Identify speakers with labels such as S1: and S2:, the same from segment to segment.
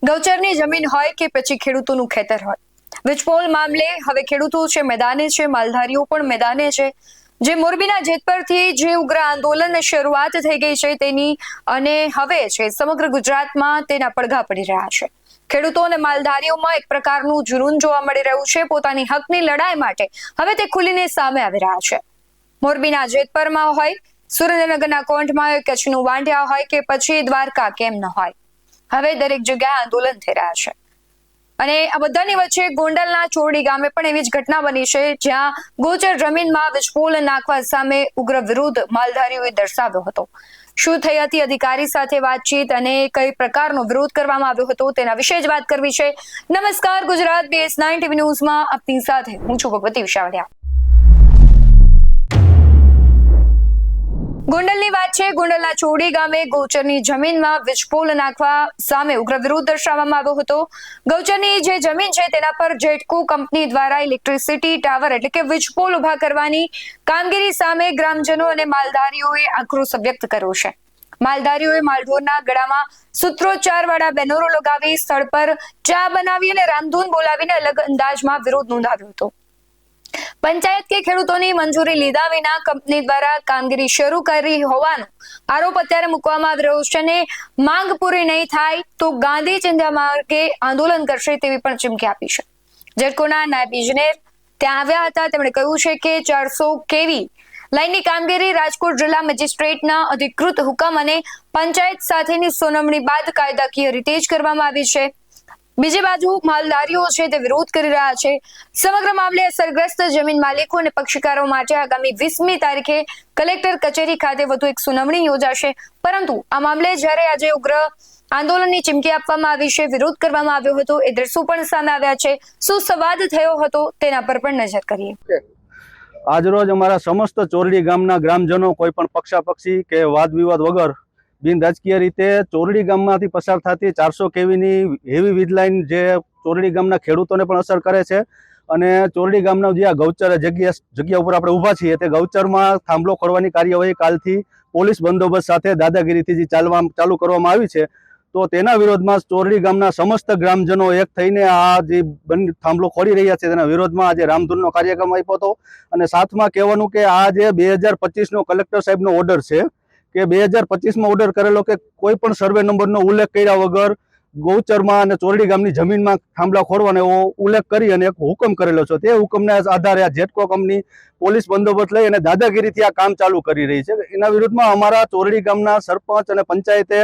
S1: ગૌચરની જમીન હોય કે પછી ખેડૂતોનું ખેતર હોય, વીજપોલ મામલે હવે ખેડૂતો છે મેદાને છે, માલધારીઓ પણ મેદાને છે. જે મોરબીના જેતપરથી જે ઉગ્ર આંદોલન શરૂઆત થઈ ગઈ છે તેની, અને હવે છે સમગ્ર ગુજરાતમાં તેના પડઘા પડી રહ્યા છે. ખેડૂતો અને માલધારીઓમાં એક પ્રકારનું જુનૂન જોવા મળી રહ્યું છે. પોતાની હકની લડાઈ માટે હવે તે ખુલીને સામે આવી રહ્યા છે. મોરબીના જેતપરમાં હોય, સુરેન્દ્રનગરના કોંઢમાં હોય, કચ્છનું વાંઢિયા હોય કે પછી દ્વારકા કેમ ન હોય, હવે દરેક જગ્યાએ આંદોલન થઈ રહ્યા છે. અને આ બધાની વચ્ચે ગોંડલના ચોરડી ગામે પણ એવી જ ઘટના બની છે, જ્યાં ગોચર જમીનમાં વીજપોલ નાખવા સામે ઉગ્ર વિરોધ માલધારીઓએ દર્શાવ્યો હતો. શું થઈ હતી અધિકારી સાથે વાતચીત અને કઈ પ્રકારનો વિરોધ કરવામાં આવ્યો હતો તેના વિશે જ વાત કરવી છે. નમસ્કાર, ગુજરાત BS9 TV ન્યૂઝમાં આપની સાથે હું છું ભગવતી વિશાવડિયા. ગોંડલની વાત છે. ગોંડલના ચોરડી ગામે ગૌચરની જમીનમાં વીજપોલ નાખવા સામે ઉગ્ર વિરોધ દર્શાવવામાં આવ્યો હતો. ગૌચરની જે જમીન છે તેના પર જેટકો કંપની દ્વારા ઇલેક્ટ્રિસિટી ટાવર એટલે કે વીજપોલ ઉભા કરવાની કામગીરી સામે ગ્રામજનો અને માલધારીઓએ આક્રોશ વ્યક્ત કર્યો છે. માલધારીઓએ માલઢોરના ગળામાં સૂત્રોચ્ચારવાળા બેનરો લગાવી, સ્થળ પર ચા બનાવી અને રામધૂન બોલાવીને અલગ અંદાજમાં વિરોધ નોંધાવ્યો હતો. પંચાયત કે ખેડૂતોની મંજૂરી લીધા વિના કંપની દ્વારા કામગીરી શરૂ કરી હોવાનો આરોપ અત્યારે મૂકવામાં આવી રહ્યો છે અને માંગ પૂરી નહીં થાય તો ગાંધી ચિંધ્યા માર્ગે આંદોલન કરશે તેવી પણ ચીમકી આપી છે. જેટકોના નાયબ ઇજનેર ત્યાં આવ્યા હતા. તેમણે કહ્યું છે કે 400 kV લાઇનની કામગીરી રાજકોટ જિલ્લા મેજિસ્ટ્રેટના અધિકૃત હુકમ અને પંચાયત સાથેની સુનાવણી બાદ કાયદાકીય રીતે જ કરવામાં આવી છે. બીજી બાજુ માલધારીઓ છે તે વિરોધ કરી રહ્યા છે. સમગ્ર મામલે અસરગ્રસ્ત જમીન માલિકો અને પક્ષકારો માટે આગામી 20મી તારીખે કલેક્ટર કચેરી ખાતે વધુ એક સુનાવણી યોજાશે. પરંતુ આ મામલે જ્યારે આજે ઉગ્ર આંદોલનની ચીમકી આપવામાં આવી છે, વિરોધ કરવામાં આવ્યો હતો, એ દ્રશ્યો પણ સામે આવ્યા છે. શું સંવાદ થયો હતો તેના પર પણ નજર કરીએ.
S2: આજરોજ અમારા સમસ્ત ચોરડી ગામના ગ્રામજનો કોઈ પણ પક્ષાપક્ષી કે વાદ વિવાદ વગર બિન રાજકીય રીતે ચોરડી ગામમાંથી પસાર થતી 400 kVની હેવી વીજ લાઇન જે ચોરડી ગામના ખેડૂતોને પણ અસર કરે છે અને ચોરડી ગામના જે આ ગૌચર જગ્યા ઉપર આપણે ઊભા છીએ તે ગૌચરમાં થાંભલો ખોરવાની કાર્યવાહી કાલથી પોલીસ બંદોબસ્ત સાથે દાદાગીરીથી જે ચાલુ કરવામાં આવી છે, તો તેના વિરોધમાં ચોરડી ગામના સમસ્ત ગ્રામજનો એક થઈને આ જે થાંભલો ખોરી રહ્યા છે તેના વિરોધમાં આજે રામધૂનનો કાર્યક્રમ આપ્યો હતો. અને સાથમાં કહેવાનું કે આ જે 2025નો કલેક્ટર સાહેબનો ઓર્ડર છે કે 2025માં ઓર્ડર કરેલો કે કોઈ પણ સર્વે નંબરનો ઉલ્લેખ કર્યા વગર ગૌચરમાં અને ચોરડી ગામની જમીનમાં થાંભલા ખોરવાનો એવો ઉલ્લેખ કરી અને એક હુકમ કરેલો છે. તે હુકમના આધારે આ જેટકો કંપની પોલીસ બંદોબસ્ત લઈ અને દાદાગીરીથી આ કામ ચાલુ કરી રહી છે. એના વિરુદ્ધમાં અમારા ચોરડી ગામના સરપંચ અને પંચાયતે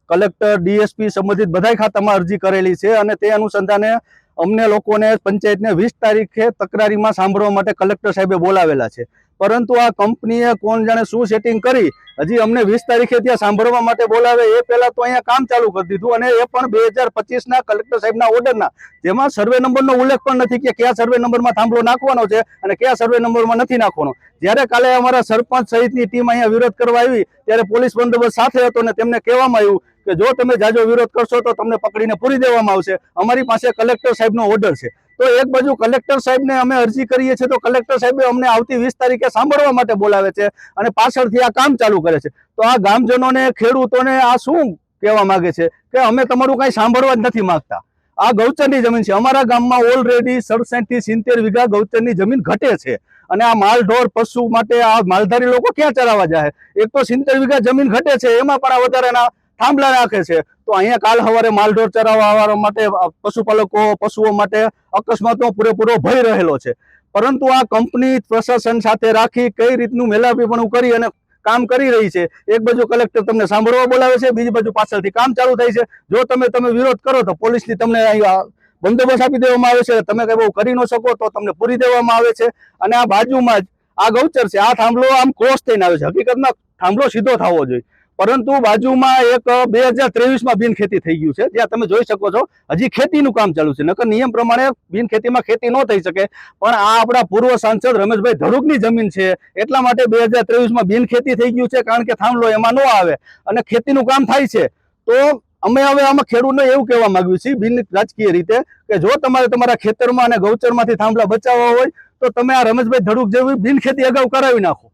S2: કલેક્ટર, DSP સંબંધિત બધા ખાતામાં અરજી કરેલી છે અને તે અનુસંધાને અમને લોકોને પંચાયતને 20 તારીખે તકરારીમાં સાંભળવા માટે કલેક્ટર સાહેબે બોલાવેલા છે. પરંતુ આ કંપનીએ કોણ જાણે શું સેટિંગ કરી હજી અમને 20 તારીખે ત્યાં સાંભળવા માટે બોલાવે એ પહેલા તો અહીંયા કામ ચાલુ કરી દીધું, અને એ પણ 2025ના કલેક્ટર સાહેબના ઓર્ડરના, જેમાં સર્વે નંબરનો ઉલ્લેખ પણ નથી કે કયા સર્વે નંબરમાં થાંભલો નાખવાનો છે અને કયા સર્વે નંબરમાં નથી નાખવાનો. જ્યારે કાલે અમારા સરપંચ સહિતની ટીમ અહીંયા વિરોધ કરવા આવી ત્યારે પોલીસ બંદોબસ્ત સાથે હતો અને તેમને કહેવામાં આવ્યું કે જો તમે જાજો વિરોધ કરશો તો તમને પકડીને પૂરી દેવામાં આવશે. અમારી પાસે કલેક્ટર સાહેબનો ઓર્ડર છે. તો એક બાજુ કલેક્ટર સાહેબને અમે અરજી કરીએ છીએ તો કલેક્ટર સાહેબે અમને આવતી 20 તારીખે સાંભળવા માટે બોલાવે છે અને પાછળથી આ કામ ચાલુ કરે છે. તો આ ગામજનોને, ખેડૂતોને આ શું કહેવા માંગે છે કે અમે તમારું કાંઈ સાંભળવા જ નથી માંગતા. આ ગૌચરની જમીન છે. અમારા ગામમાં ઓલરેડી 67 થી 70 વીઘા ગૌચરની જમીન ઘટે છે અને આ માલઢોર પશુ માટે આ માલધારી લોકો ક્યાં ચરાવવા જાય? એક તો 70 વીઘા જમીન ઘટે છે, એમાં પણ આ વધારાના થાંભલા નાખે છે. તો અહીંયા કાલ સવારે માલઢોર ચરાવવા માટે પશુપાલકો, પશુઓ માટે અકસ્માતનો પૂરેપૂરો ભય રહેલો છે. પરંતુ આ કંપની પ્રશાસન સાથે રાખી કઈ રીતનું મેલાપીપણું કરી અને કામ કરી રહી છે. એક બાજુ કલેક્ટર તમને સાંભળવા બોલાવે છે, બીજી બાજુ પાછળથી કામ ચાલુ થાય છે. જો તમે વિરોધ કરો તો પોલીસની તમને અહીંયા બંદોબસ્ત આપી દેવામાં આવે છે. તમે કઈ બહુ કરી ન શકો તો તમને પૂરી દેવામાં આવે છે. અને આ બાજુમાં જ આ ગૌચર છે. આ થાંભલો આમ ક્રોસ થઈને આવે છે. હકીકતમાં થાંભલો સીધો થવો જોઈએ, પરંતુ બાજુમાં એક 2023માં બિનખેતી થઈ ગયું છે, જ્યાં તમે જોઈ શકો છો હજી ખેતીનું કામ ચાલુ છે. નકર નિયમ પ્રમાણે બિનખેતીમાં ખેતી ન થઈ શકે, પણ આ આપણા પૂર્વ સાંસદ રમેશભાઈ ધડુકની જમીન છે એટલા માટે 2023માં બિનખેતી થઈ ગયું છે, કારણ કે થાંભલો એમાં ન આવે અને ખેતીનું કામ થાય છે. તો અમે હવે આમાં ખેડૂતને એવું કહેવા માંગ્યું છે બિન રાજકીય રીતે કે જો તમારે તમારા ખેતરમાં અને ગૌચરમાંથી થાંભલા બચાવવા હોય તો તમે આ રમેશભાઈ ધડુક જેવી બિનખેતી અગાઉ કરાવી નાખો.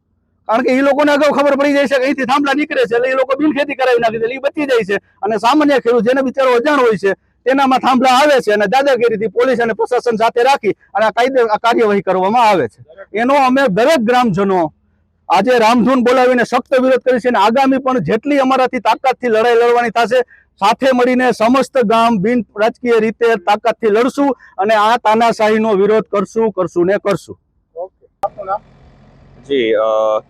S2: કારણ કે એ લોકોને અગાઉ ખબર પડી જાય છે કે અહીંથી થાંભલા નીકળે છે એટલે એ લોકો બિનખેતી કરાવી નાખે છે, એટલે એ બચી જાય છે. અને સામાન્ય ખેડૂત જેને બિચારો અજાણ હોય છે તેનામાં થાંભલા આવે છે અને દાદાગીરીથી પોલીસ અને પ્રશાસન સાથે રાખી અને આ કાર્યવાહી કરવામાં આવે છે. એનો અમે દરેક ગ્રામજનો આજે રામધૂન બોલાવીને સખ્ત વિરોધ કરી છે અને આગામી પણ જેટલી અમારાથી તાકાતથી લડાઈ લડવાની થશે સાથે મળીને સમસ્ત ગામ બિન રાજકીય રીતે તાકાતથી લડશું અને આ તાનાશાહીનો વિરોધ કરશું ને કરશું.
S3: જી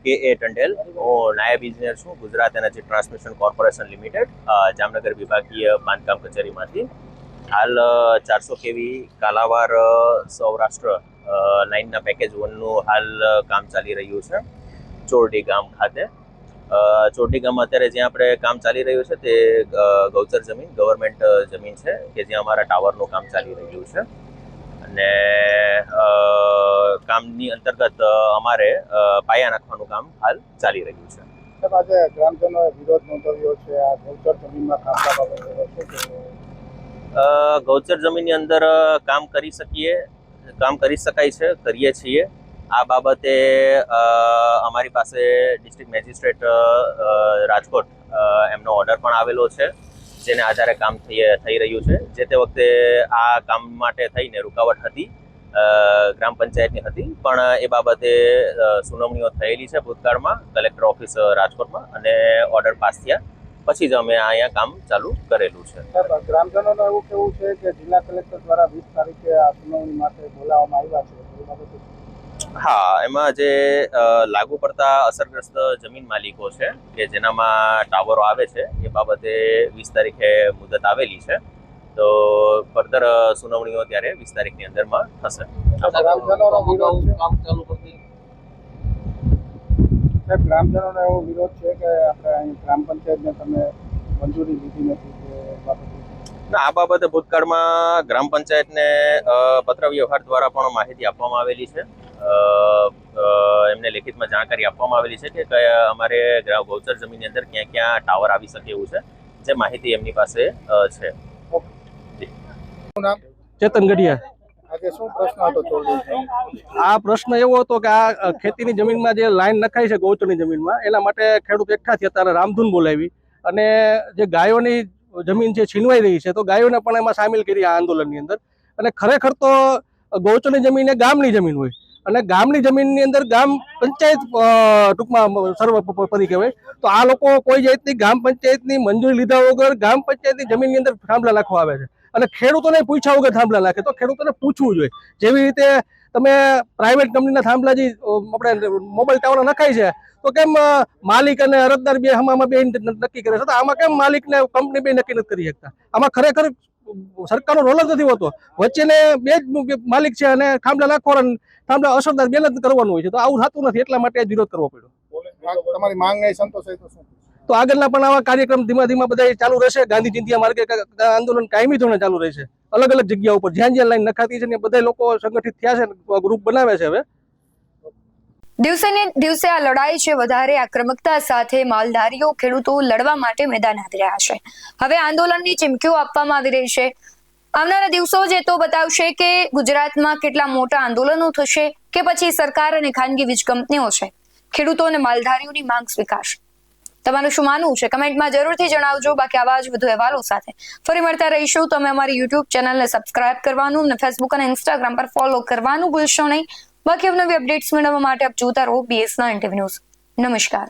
S3: કે એ ટંડેલ, હું નાયબ ઇજનેર છું Gujarat energy transmission corporation limited, Jamnagar વિભાગીય બાંધકામ કચેરીમાંથી. હાલ 400 kV કાલાવાર સૌરાષ્ટ્ર લાઇનના પેકેજ 1નું હાલ કામ ચાલી રહ્યું છે ચોરડી ગામ ખાતે. ચોરડી ગામમાં અત્યારે જ્યાં આપણે કામ ચાલી રહ્યું છે તે ગૌચર જમીન, ગવર્મેન્ટ જમીન છે કે જ્યાં અમારા ટાવરનું કામ ચાલી રહ્યું છે અને કામની અંતર્ગત અમારે પાયા નાખવાનું કામ હાલ ચાલી રહ્યું છે.
S4: આજે ગ્રામજનોએ વિરોધ નોંધાવ્યો છે આ ગૌચર જમીનમાં કામ
S3: ગૌચર જમીનની અંદર કામ કરી શકાય છે, કરીએ છીએ. આ બાબતે અમારી પાસે ડિસ્ટ્રિક્ટ મેજિસ્ટ્રેટ રાજકોટ એમનો ઓર્ડર પણ આવેલો છે જેને આધારે કામ થઈ રહ્યું છે. જે તે વખતે આ કામ માટે થઈને રૂકાવટ હતી, ગ્રામ પંચાયતની હતી, પણ એ બાબતે સુનાવણીઓ થયેલી છે ભૂતકાળમાં કલેક્ટર ઓફિસ રાજકોટમાં અને ઓર્ડર પાસ થયા પછી જ અમે અહીંયા કામ ચાલુ કરેલું છે.
S4: ગ્રામજનોનું એવું કેવું છે કે જિલ્લા કલેક્ટર દ્વારા 20 તારીખે આ સુનાવણી માટે બોલાવવામાં આવ્યા છે.
S3: હા, એમાં જે લાગુ પડતા અસરગ્રસ્ત જમીન માલિકો છે કે જેનામાં ટાવરો આવે છે એ બાબતે 20 તારીખે મુદત આવેલી છે. તો ફર્ધર સુનાવણીઓ ત્યારે 20 તારીખની અંદરમાં થશે.
S4: ગ્રામજનોનો એવો વિરોધ છે કે આપણે અહીં ગ્રામ પંચાયતને તમે મંજૂરી લીધી નથી કે
S3: ના, આ બાબતે ભૂતકાળમાં ગ્રામ પંચાયતને પત્ર વ્યવહાર દ્વારા પણ માહિતી આપવામાં આવેલી છે. એમને લેખિતમાં જાણકારી આપવામાં આવેલી છે કે અમારે ગૌચર જમીનની અંદર ક્યાં ક્યાં ટાવર આવી શકે એવું છે, જે માહિતી એમની પાસે છે.
S5: ચેતન ગઢિયા.
S4: આજે શું પ્રશ્ન હતો ચોરડી?
S5: આ પ્રશ્ન એવો હતો કે આ ખેતીની જમીનમાં જે લાઈન નખાય છે ગૌચરની જમીનમાં, એના માટે ખેડૂત એકઠા થયા ત્યારે રામધૂન બોલાવી અને જે ગાયોની જમીન છે છીનવાઈ રહી છે તો ગાયોને પણ એમાં સામેલ કરી આ આંદોલનની અંદર. અને ખરેખર તો ગૌચરની જમીન એ ગામની જમીન હોય અને ગામની જમીનની અંદર ગામ પંચાયત ટૂંકમાં સર્વોપરી કહેવાય. તો આ લોકો કોઈ જાતની ગામ પંચાયતની મંજૂરી લીધા વગર ગામ પંચાયતની જમીનની અંદર થાંભલા નાખવા આવે છે અને ખેડૂતોને પૂછ્યા વગર થાંભલા નાખે. તો ખેડૂતોને પૂછવું જોઈએ. જેવી રીતે તમે પ્રાઇવેટ કંપનીના થાંભલા જે આપણે મોબાઈલ ટાવર નખાય છે તો કેમ માલિક અને અરજદાર બે આમાં બે નક્કી કરે છે, તો આમાં કેમ માલિક ને કંપની બે નક્કી નથી કરી શકતા? આમાં ખરેખર સરકારનો રોલ જ નથી હોતો. વચ્ચેને બે જ માલિક છે અને થાંભલા નાખવાના, થાંભલા અસરદાર બે જ કરવાનું હોય છે. તો આવું થતું નથી, એટલા માટે વિરોધ કરવો પડ્યો.
S4: તમારી માંગ નહીં સંતોષાય તો શું?
S5: તો આગળના પણ આવા કાર્યક્રમ ધીમા બધા ચાલુ રહેશે. ગાંધી ચિંધ્યા માર્ગે આંદોલન કાયમી ધોરણે ચાલુ રહેશે. અલગ અલગ જગ્યા ઉપર જ્યાં લાઈન નખાતી છે ને બધા લોકો સંગઠિત થયા છે, ગ્રુપ બનાવે છે. હવે
S1: દિવસે ને દિવસે આ લડાઈ છે વધારે આક્રમકતા સાથે માલધારીઓ ખેડૂતો લડવા માટે મેદાન આવી રહ્યા છે. હવે આંદોલનની ચીમકીઓ આપવામાં આવી રહી છે. આવનારા દિવસો જે તો બતાવશે કે ગુજરાતમાં કેટલા મોટા આંદોલનો થશે કે પછી સરકાર અને ખાનગી વીજ કંપનીઓ છે ખેડૂતો અને માલધારીઓની માંગ સ્વીકારશે. તમારું શું માનવું છે કમેન્ટમાં જરૂરથી જણાવજો. બાકી આવા જ વધુ અહેવાલો સાથે ફરી મળતા રહીશું. તમે અમારી યુટ્યુબ ચેનલને સબસ્ક્રાઇબ કરવાનું અને ફેસબુક અને ઇન્સ્ટાગ્રામ પર ફોલો કરવાનું ભૂલશો નહીં. બાકી નવી અપડેટ્સ મેળવવા માટે આપ જોતા રહો BS9 TV ન્યૂઝ. નમસ્કાર.